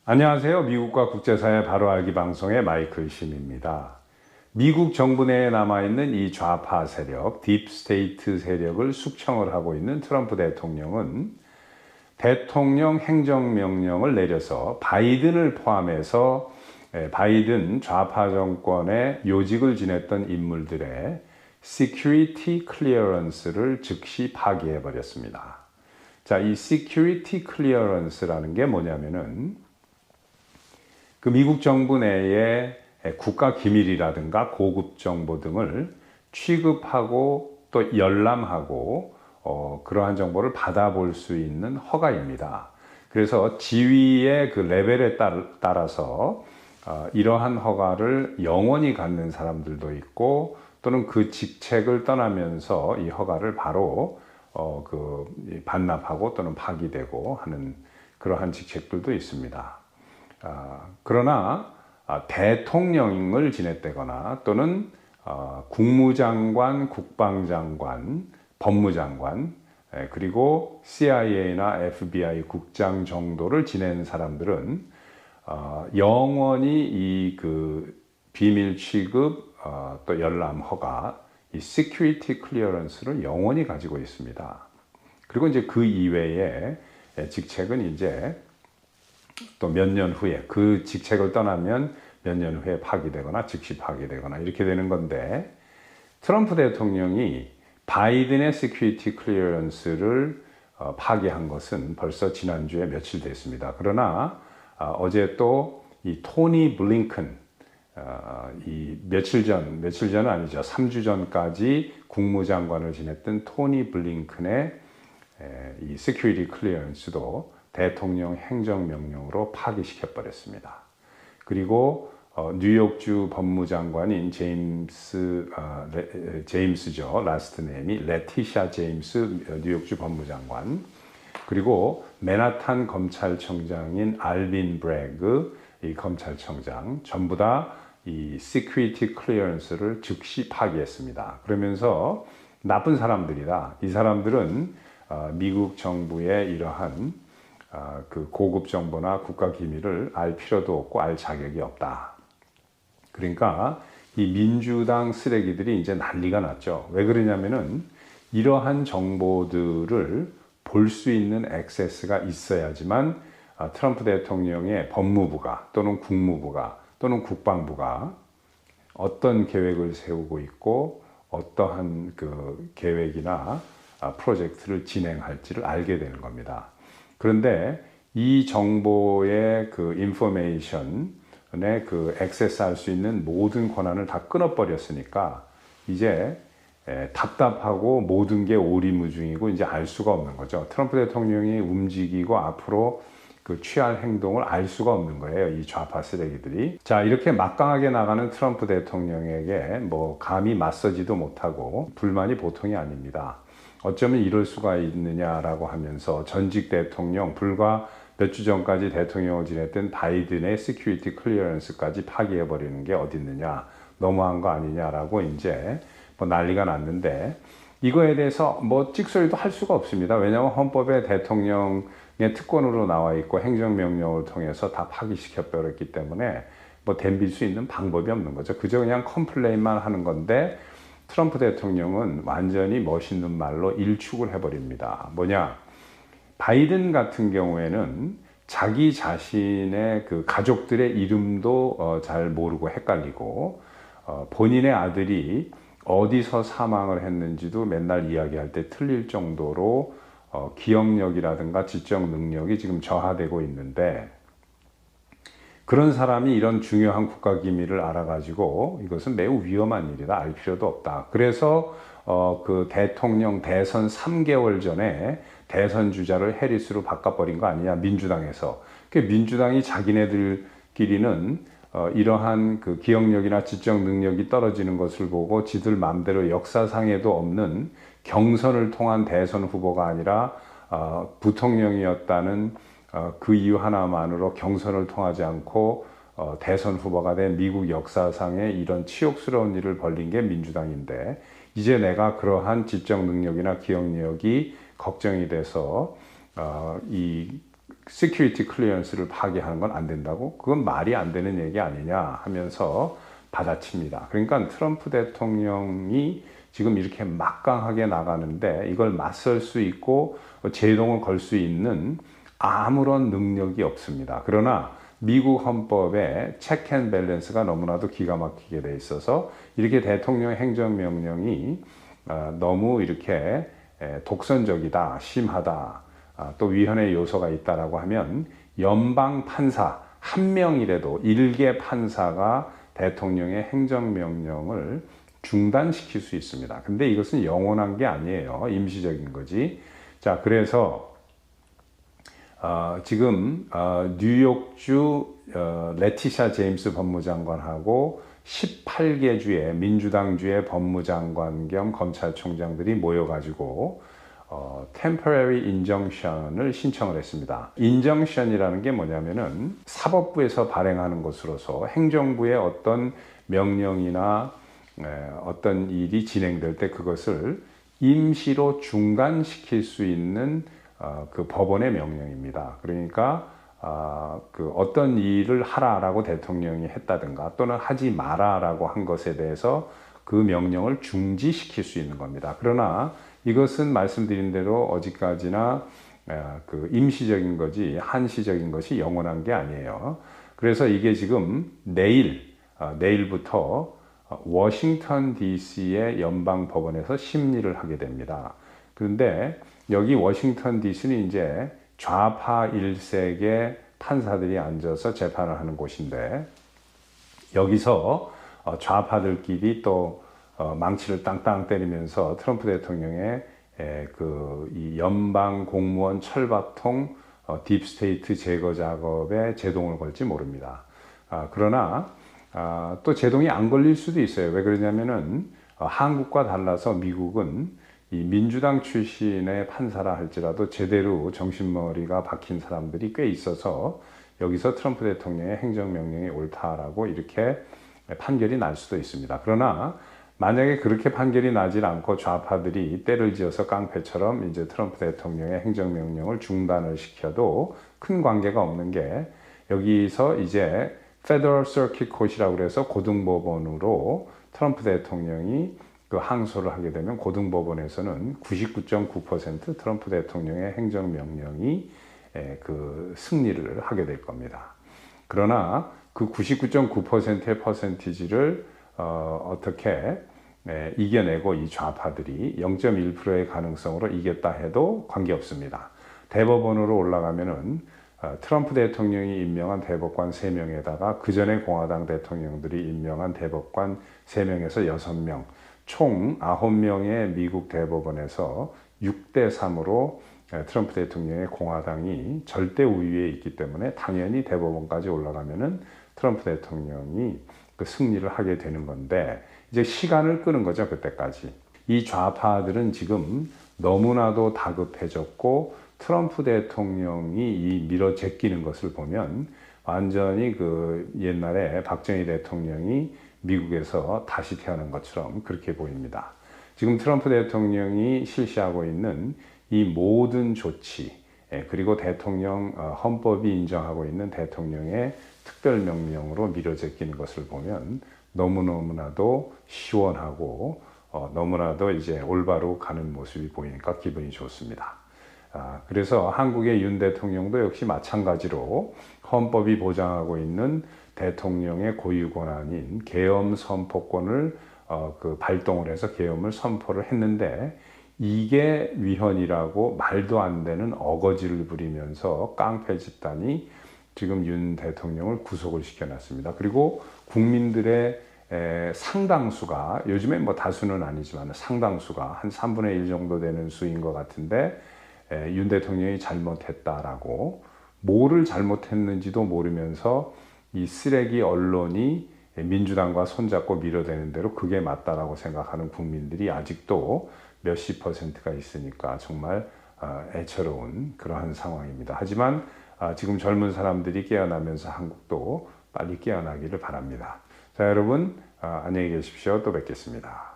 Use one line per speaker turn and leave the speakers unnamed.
안녕하세요. 미국과 국제사회 바로 알기 방송의 마이클 심입니다. 미국 정부 내에 남아있는 이 좌파 세력, 딥스테이트 세력을 숙청을 하고 있는 트럼프 대통령은 대통령 행정명령을 내려서 바이든을 포함해서 바이든 좌파 정권의 요직을 지냈던 인물들의 시큐리티 클리어런스를 즉시 파기해버렸습니다. 자, 이 시큐리티 클리어런스라는 게 뭐냐면은 그 미국 정부 내에 국가 기밀이라든가 고급 정보 등을 취급하고 또 열람하고 그러한 정보를 받아볼 수 있는 허가입니다. 그래서 지위의 그 레벨에 따라서 이러한 허가를 영원히 갖는 사람들도 있고 또는 그 직책을 떠나면서 이 허가를 바로 반납하고 또는 파기되고 하는 그러한 직책들도 있습니다. 그러나 대통령을 지냈다거나 또는 국무장관, 국방장관, 법무장관 그리고 CIA나 FBI 국장 정도를 지낸 사람들은 영원히 이 비밀 취급 또 열람 허가 이 시큐리티 클리어런스를 영원히 가지고 있습니다. 그리고 이제 그 이외의 직책은 이제 또 몇 년 후에 그 직책을 떠나면 몇 년 후에 파기되거나 즉시 파기되거나 이렇게 되는 건데, 트럼프 대통령이 바이든의 시큐리티 클리어런스를 파기한 것은 벌써 지난주에 며칠 됐습니다. 그러나 어제 또 이 토니 블링컨, 이 며칠 전은 아니죠. 3주 전까지 국무장관을 지냈던 토니 블링컨의 이 시큐리티 클리어런스도 대통령 행정명령으로 파기시켜버렸습니다. 그리고 뉴욕주 법무장관인 제임스죠. 라스트 네임이 레티샤 제임스 뉴욕주 법무장관, 그리고 맨하탄 검찰청장인 알빈 브래그 이 검찰청장 전부 다 이 시큐리티 클리어런스를 즉시 파기했습니다. 그러면서 나쁜 사람들이다. 이 사람들은 미국 정부의 이러한 그 고급 정보나 국가 기밀을 알 필요도 없고 알 자격이 없다. 그러니까 이 민주당 쓰레기들이 이제 난리가 났죠. 왜 그러냐면은 이러한 정보들을 볼 수 있는 액세스가 있어야지만 트럼프 대통령의 법무부가 또는 국무부가 또는 국방부가 어떤 계획을 세우고 있고 어떠한 그 계획이나 프로젝트를 진행할지를 알게 되는 겁니다. 그런데 이 정보의 그 인포메이션에 그 액세스할 수 있는 모든 권한을 다 끊어버렸으니까 이제 답답하고 모든 게 오리무중이고 이제 알 수가 없는 거죠. 트럼프 대통령이 움직이고 앞으로 그 취할 행동을 알 수가 없는 거예요. 이 좌파 쓰레기들이. 자, 이렇게 막강하게 나가는 트럼프 대통령에게 뭐 감히 맞서지도 못하고 불만이 보통이 아닙니다. 어쩌면 이럴 수가 있느냐라고 하면서 전직 대통령, 불과 몇 주 전까지 대통령을 지냈던 바이든의 시큐리티 클리어런스까지 파기해버리는 게 어디 있느냐, 너무한 거 아니냐라고 이제 뭐 난리가 났는데, 이거에 대해서 뭐 찍소리도 할 수가 없습니다. 왜냐하면 헌법에 대통령의 특권으로 나와 있고 행정명령을 통해서 다 파기시켜버렸기 때문에 뭐 덤빌 수 있는 방법이 없는 거죠. 그저 그냥 컴플레인만 하는 건데, 트럼프 대통령은 완전히 멋있는 말로 일축을 해버립니다. 뭐냐? 바이든 같은 경우에는 자기 자신의 그 가족들의 이름도 잘 모르고 헷갈리고, 본인의 아들이 어디서 사망을 했는지도 맨날 이야기할 때 틀릴 정도로 기억력이라든가 지적 능력이 지금 저하되고 있는데, 그런 사람이 이런 중요한 국가 기밀을 알아가지고 이것은 매우 위험한 일이다. 알 필요도 없다. 그래서 그 대통령 대선 3개월 전에 대선 주자를 해리스로 바꿔버린 거 아니냐, 민주당에서. 민주당이 자기네들끼리는 이러한 그 기억력이나 지적 능력이 떨어지는 것을 보고 지들 마음대로 역사상에도 없는 경선을 통한 대선 후보가 아니라 부통령이었다는 그 이유 하나만으로 경선을 통하지 않고 대선 후보가 된 미국 역사상에 이런 치욕스러운 일을 벌린 게 민주당인데, 이제 내가 그러한 지적 능력이나 기억력이 걱정이 돼서 이 시큐리티 클리어런스를 파기하는 건 안 된다고? 그건 말이 안 되는 얘기 아니냐 하면서 받아칩니다. 그러니까 트럼프 대통령이 지금 이렇게 막강하게 나가는데 이걸 맞설 수 있고 제동을 걸 수 있는 아무런 능력이 없습니다. 그러나 미국 헌법에 체크 앤 밸런스가 너무나도 기가 막히게 돼 있어서 이렇게 대통령 행정명령이 너무 이렇게 독선적이다, 심하다, 또 위헌의 요소가 있다라고 하면 연방 판사 한 명이라도 일개 판사가 대통령의 행정명령을 중단시킬 수 있습니다. 근데 이것은 영원한 게 아니에요. 임시적인 거지. 자, 그래서 지금 뉴욕주 레티샤 제임스 법무장관하고 18개 주의 민주당주의 법무장관 겸 검찰총장들이 모여가지고 temporary injunction을 신청을 했습니다. injunction이라는 게 뭐냐면은 사법부에서 발행하는 것으로서 행정부의 어떤 명령이나 어떤 일이 진행될 때 그것을 임시로 중단시킬 수 있는 그 법원의 명령입니다. 그러니까 그 어떤 일을 하라라고 대통령이 했다든가 또는 하지 마라라고 한 것에 대해서 그 명령을 중지시킬 수 있는 겁니다. 그러나 이것은 말씀드린 대로 어디까지나 그 임시적인 거지 한시적인 것이 영원한 게 아니에요. 그래서 이게 지금 내일부터 워싱턴 DC의 연방법원에서 심리를 하게 됩니다. 그런데 여기 워싱턴 DC는 이제 좌파 일색의 판사들이 앉아서 재판을 하는 곳인데 여기서 좌파들끼리 또 망치를 땅땅 때리면서 트럼프 대통령의 이 연방 공무원 철밥통 딥스테이트 제거 작업에 제동을 걸지 모릅니다. 그러나 또 제동이 안 걸릴 수도 있어요. 왜 그러냐면은 한국과 달라서 미국은 이 민주당 출신의 판사라 할지라도 제대로 정신머리가 박힌 사람들이 꽤 있어서 여기서 트럼프 대통령의 행정명령이 옳다라고 이렇게 판결이 날 수도 있습니다. 그러나 만약에 그렇게 판결이 나질 않고 좌파들이 때를 지어서 깡패처럼 이제 트럼프 대통령의 행정명령을 중단을 시켜도 큰 관계가 없는 게 여기서 이제 Federal Circuit Court이라고 해서 고등법원으로 트럼프 대통령이 그 항소를 하게 되면 고등법원에서는 99.9% 트럼프 대통령의 행정명령이 그 승리를 하게 될 겁니다. 그러나 그 99.9%의 퍼센티지를 어떻게 이겨내고 이 좌파들이 0.1%의 가능성으로 이겼다 해도 관계없습니다. 대법원으로 올라가면은 트럼프 대통령이 임명한 대법관 3명에다가 그 전에 공화당 대통령들이 임명한 대법관 3명에서 6명, 총 9명의 미국 대법원에서 6대3으로 트럼프 대통령의 공화당이 절대 우위에 있기 때문에 당연히 대법원까지 올라가면은 트럼프 대통령이 그 승리를 하게 되는 건데 이제 시간을 끄는 거죠. 그때까지. 이 좌파들은 지금 너무나도 다급해졌고 트럼프 대통령이 이 밀어 제끼는 것을 보면 완전히 그 옛날에 박정희 대통령이 미국에서 다시 태어난 것처럼 그렇게 보입니다. 지금 트럼프 대통령이 실시하고 있는 이 모든 조치 그리고 대통령 헌법이 인정하고 있는 대통령의 특별명령으로 밀어 제끼는 것을 보면 너무너무나도 시원하고 너무나도 이제 올바로 가는 모습이 보이니까 기분이 좋습니다. 그래서 한국의 윤 대통령도 역시 마찬가지로 헌법이 보장하고 있는 대통령의 고유 권한인 계엄 선포권을 그 발동을 해서 계엄을 선포를 했는데 이게 위헌이라고 말도 안 되는 어거지를 부리면서 깡패 집단이 지금 윤 대통령을 구속을 시켜놨습니다. 그리고 국민들의 상당수가 요즘에 뭐 다수는 아니지만 상당수가 한 3분의 1 정도 되는 수인 것 같은데 윤 대통령이 잘못했다라고 뭐를 잘못했는지도 모르면서 이 쓰레기 언론이 민주당과 손잡고 밀어대는 대로 그게 맞다라고 생각하는 국민들이 아직도 몇십 %가 있으니까 정말 애처로운 그러한 상황입니다. 하지만 지금 젊은 사람들이 깨어나면서 한국도 빨리 깨어나기를 바랍니다. 자, 여러분 안녕히 계십시오. 또 뵙겠습니다.